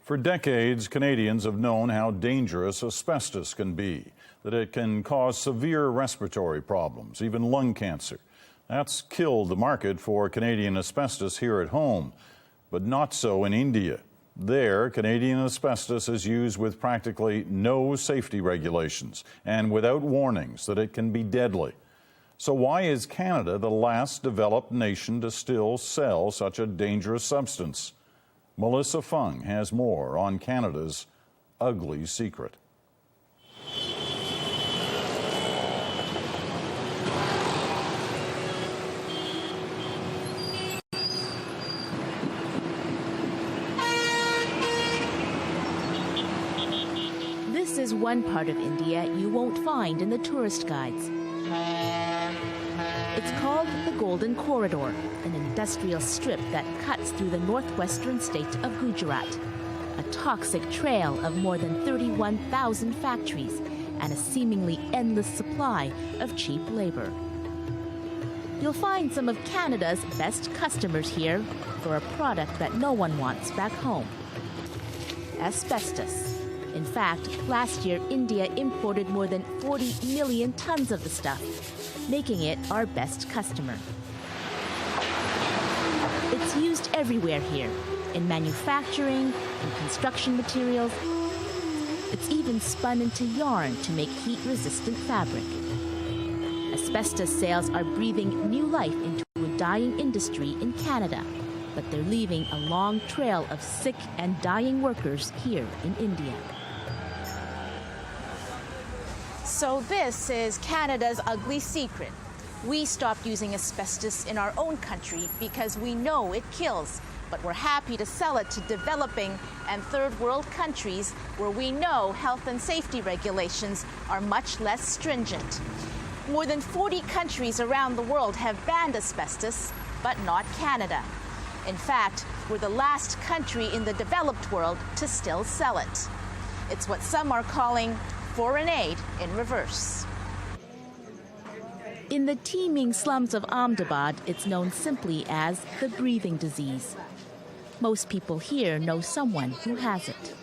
For decades, Canadians have known how dangerous asbestos can be, that it can cause severe respiratory problems, even lung cancer. That's killed the market for Canadian asbestos here at home, but not so in India. There, Canadian asbestos is used with practically no safety regulations and without warnings that it can be deadly. So why is Canada the last developed nation to still sell such a dangerous substance? Melissa Fung has more on Canada's ugly secret. This is one part of India you won't find in the tourist guides. It's called the Golden Corridor, an industrial strip that cuts through the northwestern state of Gujarat. A toxic trail of more than 31,000 factories and a seemingly endless supply of cheap labor. You'll find some of Canada's best customers here for a product that no one wants back home: asbestos. In fact, last year, India imported more than 40 million tons of the stuff, making it our best customer. It's used everywhere here, in manufacturing, in construction materials. It's even spun into yarn to make heat-resistant fabric. Asbestos sales are breathing new life into a dying industry in Canada, but they're leaving a long trail of sick and dying workers here in India. So this is Canada's ugly secret. We stopped using asbestos in our own country because we know it kills, but we're happy to sell it to developing and third world countries where we know health and safety regulations are much less stringent. More than 40 countries around the world have banned asbestos, but not Canada. In fact, we're the last country in the developed world to still sell it. It's what some are calling foreign aid in reverse. In the teeming slums of Ahmedabad, it's known simply as the breathing disease. Most people here know someone who has it.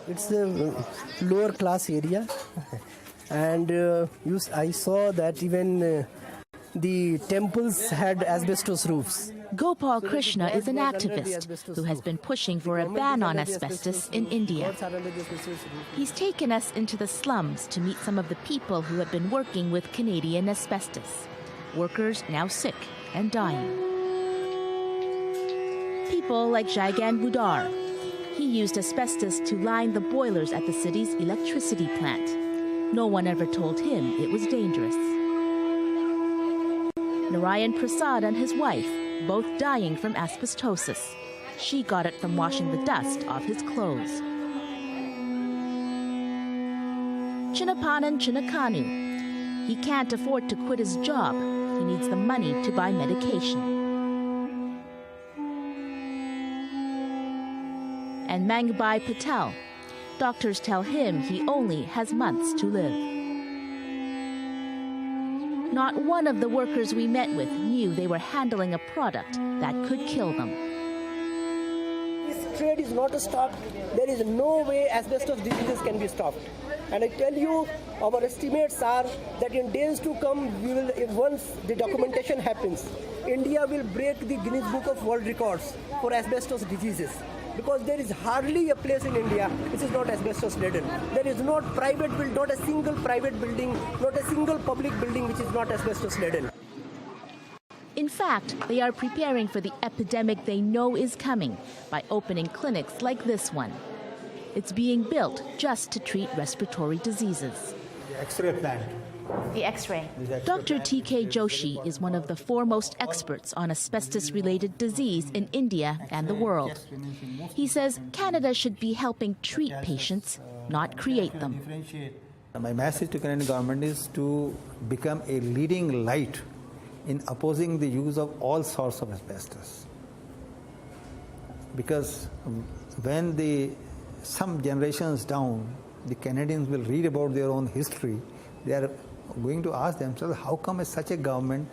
It's a lower class area, and I saw that even the temples had asbestos roofs. Gopal Krishna is an activist who has been pushing for a ban on asbestos in India. He's taken us into the slums to meet some of the people who have been working with Canadian asbestos. Workers now sick and dying. People like Jaigan Budar. He used asbestos to line the boilers at the city's electricity plant. No one ever told him it was dangerous. Narayan Prasad and his wife, both dying from asbestosis. She got it from washing the dust off his clothes. Chinnapanan Chinnakanu. He can't afford to quit his job. He needs the money to buy medication. And Mangbai Patel. Doctors tell him he only has months to live. Not one of the workers we met with knew they were handling a product that could kill them. This trade is not stopped. There is no way asbestos diseases can be stopped. And I tell you, our estimates are that in days to come, once the documentation happens, India will break the Guinness Book of World Records for asbestos diseases. Because there is hardly a place in India which is not asbestos laden. There is not a single private building, not a single public building which is not asbestos laden. In fact, they are preparing for the epidemic they know is coming by opening clinics like this one. It's being built just to treat respiratory diseases. The X-ray plant. The X-ray. Dr. T.K. Joshi is one of the foremost experts on asbestos-related disease in India and the world. He says Canada should be helping treat patients, not create them. My message to Canadian government is to become a leading light in opposing the use of all sorts of asbestos. Because when some generations down, the Canadians will read about their own history, they are going to ask themselves, how come such a government,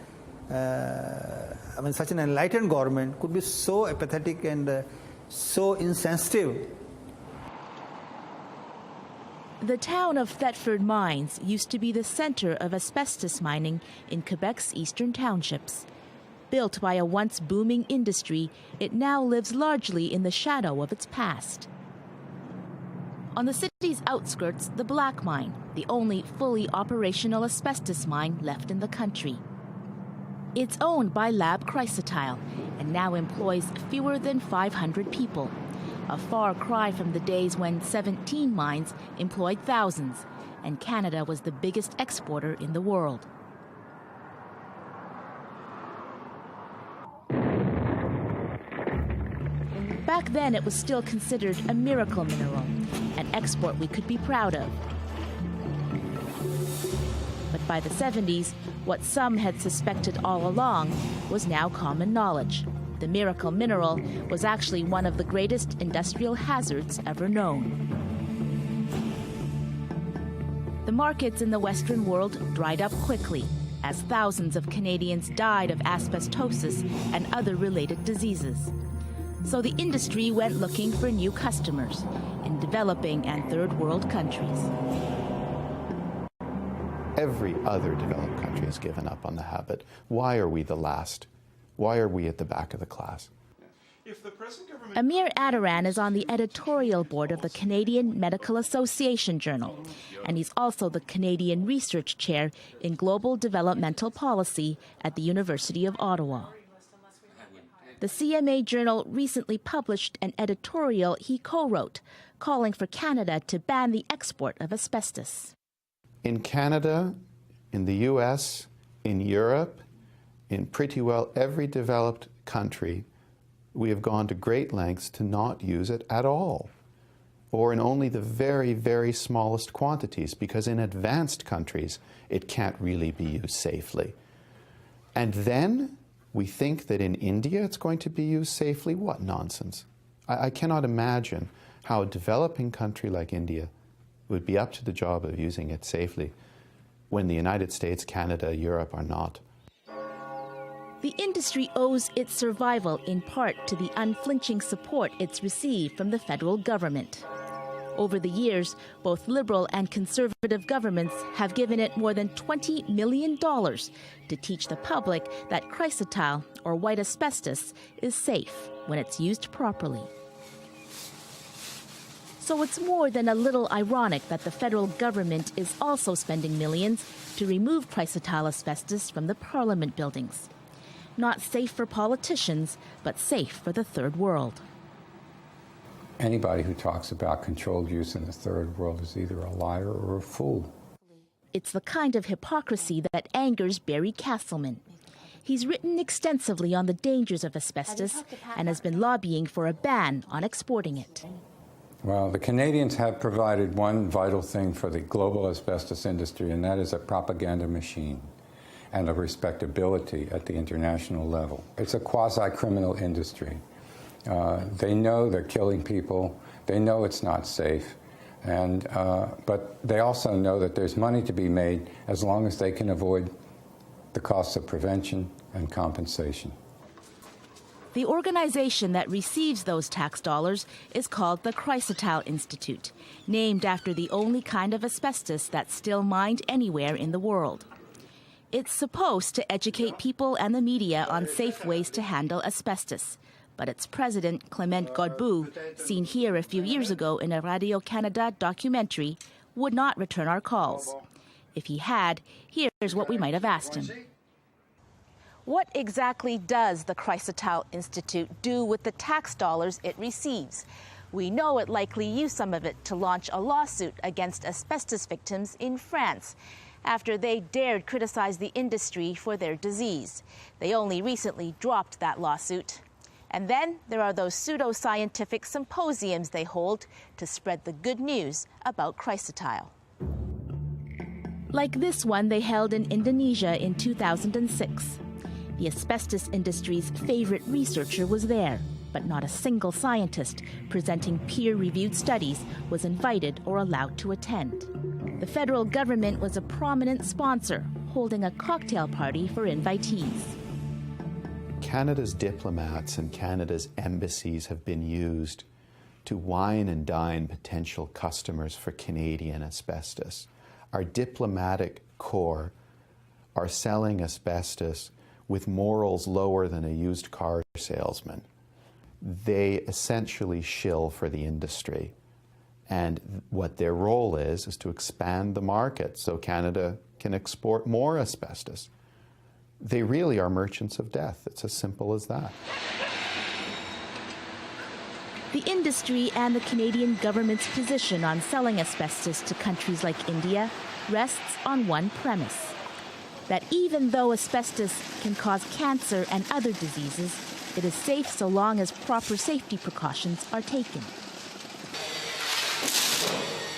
such an enlightened government could be so apathetic and so insensitive The town of Thetford Mines used to be the center of asbestos mining in Quebec's eastern townships. Built by a once booming industry, it now lives largely in the shadow of its past. On the city's outskirts, the Black Mine, the only fully operational asbestos mine left in the country. It's owned by Lab Chrysotile and now employs fewer than 500 people, a far cry from the days when 17 mines employed thousands, and Canada was the biggest exporter in the world. Back then, it was still considered a miracle mineral, an export we could be proud of. But by the 70s, what some had suspected all along was now common knowledge. The miracle mineral was actually one of the greatest industrial hazards ever known. The markets in the Western world dried up quickly as thousands of Canadians died of asbestosis and other related diseases. So the industry went looking for new customers in developing and third world countries. Every other developed country has given up on the habit. Why are we the last? Why are we at the back of the class? Amir Adaran is on the editorial board of the Canadian Medical Association Journal, and he's also the Canadian Research Chair in Global Developmental Policy at the University of Ottawa. The CMA Journal recently published an editorial he co-wrote, calling for Canada to ban the export of asbestos. In Canada, in the US, in Europe, in pretty well every developed country, we have gone to great lengths to not use it at all, or in only the very, very smallest quantities, because in advanced countries, it can't really be used safely. And then we think that in India it's going to be used safely? What nonsense. I cannot imagine how a developing country like India would be up to the job of using it safely when the United States, Canada, Europe are not. The industry owes its survival in part to the unflinching support it's received from the federal government. Over the years, both Liberal and Conservative governments have given it more than $20 million to teach the public that chrysotile, or white asbestos, is safe when it's used properly. So it's more than a little ironic that the federal government is also spending millions to remove chrysotile asbestos from the Parliament buildings. Not safe for politicians, but safe for the third world. Anybody who talks about controlled use in the third world is either a liar or a fool. It's the kind of hypocrisy that angers Barry Castleman. He's written extensively on the dangers of asbestos and has been lobbying for a ban on exporting it. Well, the Canadians have provided one vital thing for the global asbestos industry, and that is a propaganda machine and a respectability at the international level. It's a quasi-criminal industry. They know they're killing people. They know it's not safe. But they also know that there's money to be made as long as they can avoid the costs of prevention and compensation. The organization that receives those tax dollars is called the Chrysotile Institute, named after the only kind of asbestos that's still mined anywhere in the world. It's supposed to educate people and the media on safe ways to handle asbestos. But its president, Clement Godbout, seen here a few years ago in a Radio-Canada documentary, would not return our calls. If he had, here's what we might have asked him. What exactly does the Chrysotile Institute do with the tax dollars it receives? We know it likely used some of it to launch a lawsuit against asbestos victims in France after they dared criticize the industry for their disease. They only recently dropped that lawsuit. And then there are those pseudo-scientific symposiums they hold to spread the good news about chrysotile. Like this one they held in Indonesia in 2006. The asbestos industry's favorite researcher was there, but not a single scientist presenting peer-reviewed studies was invited or allowed to attend. The federal government was a prominent sponsor, holding a cocktail party for invitees. Canada's diplomats and Canada's embassies have been used to wine and dine potential customers for Canadian asbestos. Our diplomatic corps are selling asbestos with morals lower than a used car salesman. They essentially shill for the industry. And what their role is to expand the market so Canada can export more asbestos. They really are merchants of death. It's as simple as that. The industry and the Canadian government's position on selling asbestos to countries like India rests on one premise: that even though asbestos can cause cancer and other diseases, it is safe so long as proper safety precautions are taken.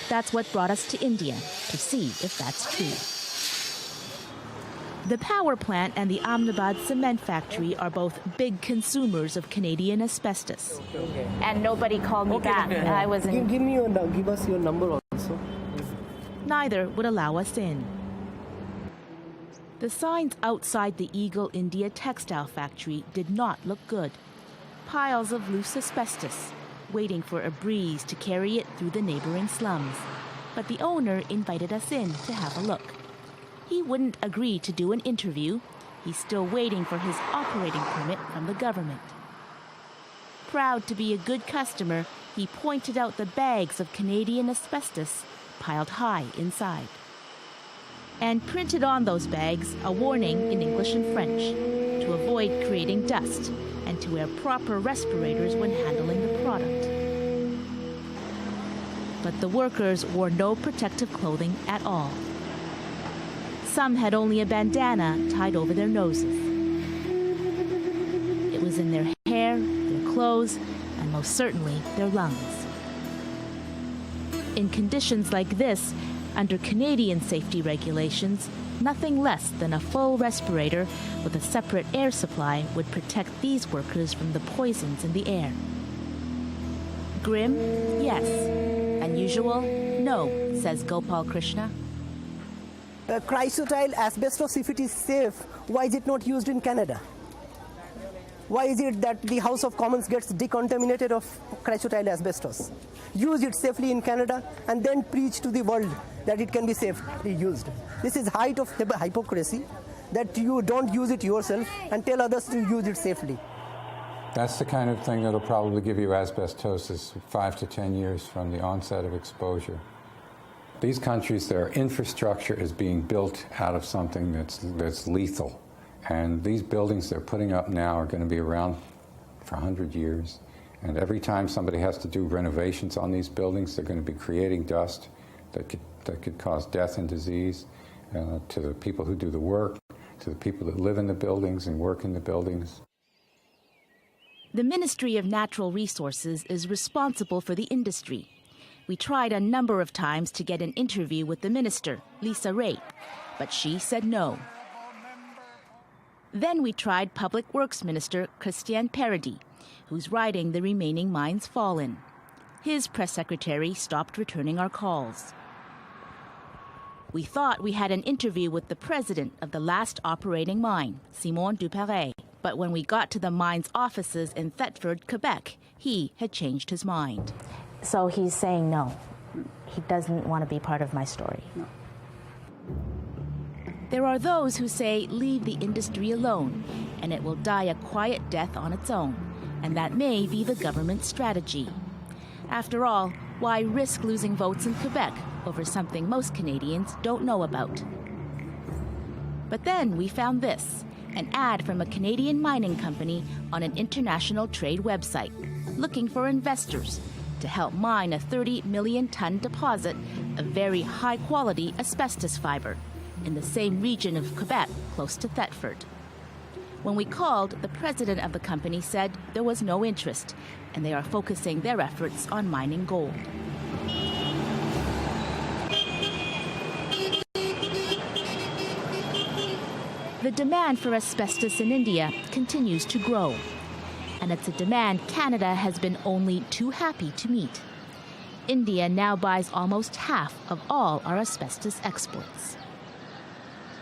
That's what brought us to India, to see if that's true. The power plant and the Ahmedabad cement factory are both big consumers of Canadian asbestos. And nobody called me back. I was in. Give us your number also. Neither would allow us in. The signs outside the Eagle India textile factory did not look good. Piles of loose asbestos, waiting for a breeze to carry it through the neighboring slums. But the owner invited us in to have a look. He wouldn't agree to do an interview. He's still waiting for his operating permit from the government. Proud to be a good customer, he pointed out the bags of Canadian asbestos piled high inside. And printed on those bags a warning in English and French to avoid creating dust and to wear proper respirators when handling the product. But the workers wore no protective clothing at all. Some had only a bandana tied over their noses. It was in their hair, their clothes, and most certainly their lungs. In conditions like this, under Canadian safety regulations, nothing less than a full respirator with a separate air supply would protect these workers from the poisons in the air. Grim? Yes. Unusual? No, says Gopal Krishna. Chrysotile asbestos, if it is safe, why is it not used in Canada? Why is it that the House of Commons gets decontaminated of chrysotile asbestos? Use it safely in Canada and then preach to the world that it can be safely used. This is height of hypocrisy, that you don't use it yourself and tell others to use it safely. That's the kind of thing that'll probably give you asbestosis 5 to 10 years from the onset of exposure. These countries, their infrastructure is being built out of something that's lethal. And these buildings they're putting up now are going to be around for 100 years. And every time somebody has to do renovations on these buildings, they're going to be creating dust that could cause death and disease to the people who do the work, to the people that live in the buildings and work in the buildings. The Ministry of Natural Resources is responsible for the industry. We tried a number of times to get an interview with the minister, Lisa Ray, but she said no. Then we tried Public Works Minister Christian Paradis, who's riding the remaining mines fall in. His press secretary stopped returning our calls. We thought we had an interview with the president of the last operating mine, Simon Duparet, but when we got to the mine's offices in Thetford, Quebec, he had changed his mind. So he's saying no. He doesn't want to be part of my story. No. There are those who say leave the industry alone and it will die a quiet death on its own, and that may be the government's strategy. After all, why risk losing votes in Quebec over something most Canadians don't know about? But then we found this, an ad from a Canadian mining company on an international trade website, looking for investors to help mine a 30 million ton deposit of very high quality asbestos fiber in the same region of Quebec close to Thetford. When we called, the president of the company said there was no interest and they are focusing their efforts on mining gold. The demand for asbestos in India continues to grow, and it's a demand Canada has been only too happy to meet. India now buys almost half of all our asbestos exports.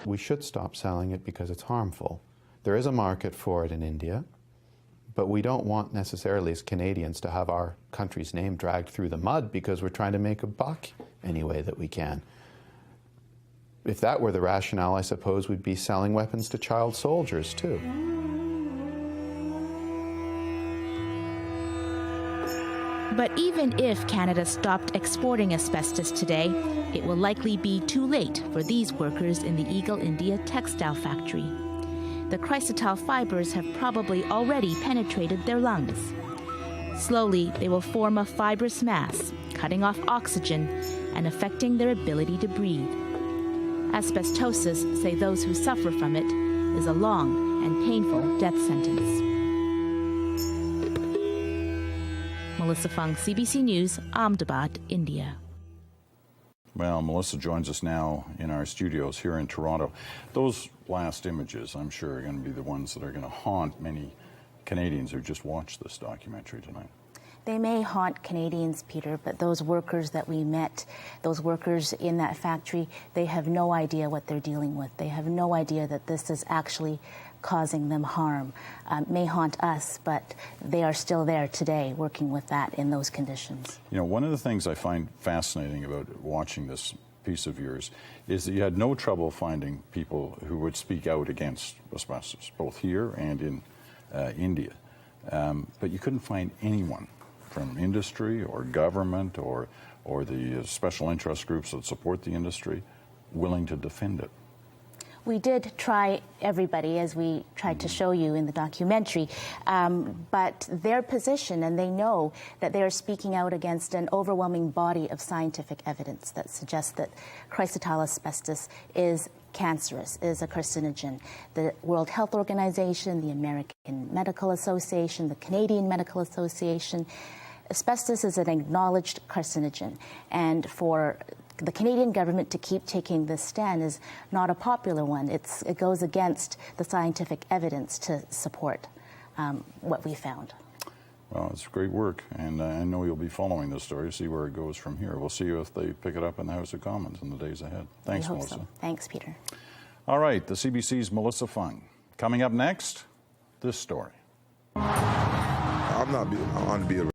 We should stop selling it because it's harmful. There is a market for it in India, but we don't want necessarily as Canadians to have our country's name dragged through the mud because we're trying to make a buck any way that we can. If that were the rationale, I suppose we'd be selling weapons to child soldiers too. But even if Canada stopped exporting asbestos today, it will likely be too late for these workers in the Eagle India textile factory. The chrysotile fibers have probably already penetrated their lungs. Slowly, they will form a fibrous mass, cutting off oxygen and affecting their ability to breathe. Asbestosis, say those who suffer from it, is a long and painful death sentence. Melissa Fung, CBC News, Ahmedabad, India. Well, Melissa joins us now in our studios here in Toronto. Those last images, I'm sure, are going to be the ones that are going to haunt many Canadians who just watched this documentary tonight. They may haunt Canadians, Peter, but those workers that we met, those workers in that factory, they have no idea what they're dealing with. They have no idea that this is actually causing them harm. May haunt us, but they are still there today working with that in those conditions. You know, one of the things I find fascinating about watching this piece of yours is that you had no trouble finding people who would speak out against asbestos, both here and in India. But you couldn't find anyone from industry or government or the special interest groups that support the industry willing to defend it. We did try everybody, as we tried to show you in the documentary, but their position, and they know that they are speaking out against an overwhelming body of scientific evidence that suggests that chrysotile asbestos is cancerous, is a carcinogen. The World Health Organization, the American Medical Association, the Canadian Medical Association, asbestos is an acknowledged carcinogen, and for the Canadian government to keep taking this stand is not a popular one. It goes against the scientific evidence to support what we found. Well, it's great work, and I know you'll be following this story, see where it goes from here. We'll see if they pick it up in the House of Commons in the days ahead. Thanks, Melissa. So. Thanks, Peter. All right, the CBC's Melissa Fung. Coming up next, this story. I'm not on to be a